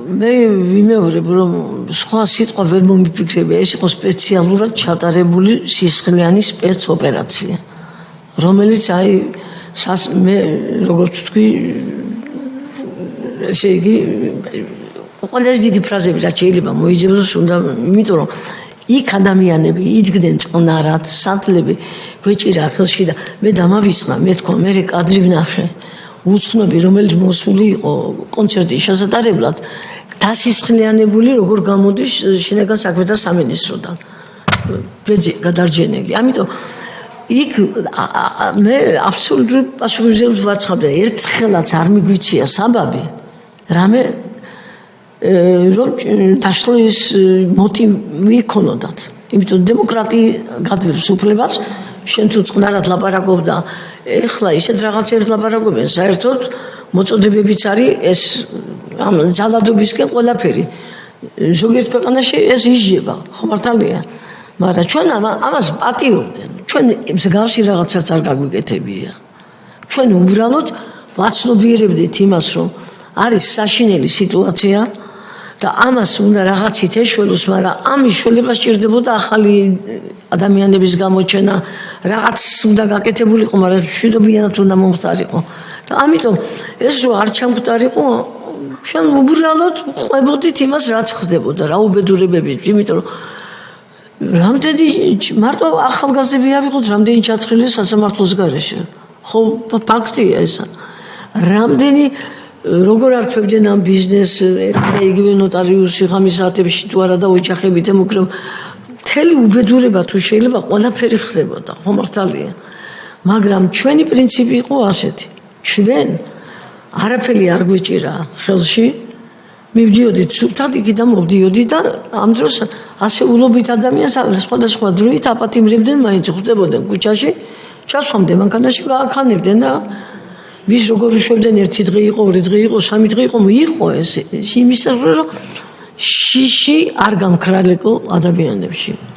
მე ვიმეორებ რომ სხვა სიტყვა ვერ მომიფიქრებია ეს იყო სპეციალურად ჩატარებული სისხლიანი სპეცოპერაცია რომელიც აი მე როგორც თქვი ესე იგი ყველაზე დიდი ფრაზები რაც შეიძლება მოიძებნოს უნდა იმიტომ რომ იქ ადამიანები იდგნენ წყნარად სანთლები გვეჭირა ხელში და მე დამავიწყდა მე თქვა მე კადრი ვნახე უცნობი რომელიც მოსული იყო კონცერტის შესატარებლად დასისხლიანებული როგორ გამოდის შინაგან საქმეთა სამინისტროდან ბეძი გადარჯენილი ამიტომ იქ მე აბსოლუტურ პასუხისმგებლობას ვაცხადე ერთხელაც არ მიგვიცია საბაბი რამე რომ დაშლის მოტივი ქონოდათ იმიტომ დემოკრატია გაძლევს უფლებას შენ თუ წყნარად ლაპარაკობდა ეხლა ისეთ რაღაცებს ლაპარაკობენ საერთოდ მოწოდებებიც არის ეს ამ ძალადობისკენ ყველაფერი ზოგიერთ ქვეყანაში ეს ისჯება ხო მართალია მაგრამ ჩვენ ამას პატიორდნენ ჩვენ მსგავსი რაღაცას არ გაგვიკეთებია ჩვენ უბრალოდ ვაცნობიერებდით იმას რომ არის საშინელი სიტუაცია და ამას უნდა რაღაცით ეშველოს მაგრამ ამის შველება სჭირდებოდა ახალი ადამიანების გამოჩენა რაღაც უნდა გაკეთებულიყო მაგრამ მშვიდობიანად უნდა მომხდარიყო და ამიტომ ეს რო არ ჩამხდარიყო ჩვენ უბრალოდ ყვებოდით იმას რაც ხდებოდა რა უბედურებებით იმიტომ რომ რამდენი მარტო ახალგაზრდები ავიღოთ რამდენი ჩაწყილი სასამართლოს გარეშე ხო ფაქტია ეს რამდენი როგორ ართმევდნენ ამ ბიზნესს ერთია იგივე ნოტარიუსი ღამის საათებში თუ არა და ოჯახებით ემუქრებ მთელი უბედურება თუ შეიძლება ყველაფერი ხდებოდა ხო მართალია მაგრამ ჩვენი პრინციპი იყო ასეთი ჩვენ არაფერი არ გვეჭირა ხელში მივდიოდით სულთან იქიდან მოვდიოდი და ამ დროს ასეულობით ადამიანს სხვადასხვა დროით აპატიმრებდნენ მაინც ხვდებოდნენ ქუჩაში ჩასვამდე მანქანაში გააქანებდნენ და ვის როგორ უშვებდნენ ერთი დღე იყო ორი დღე იყო სამი დღე იყო ეს იმის რომ შიში არ გამქრალიყო ადამიანებში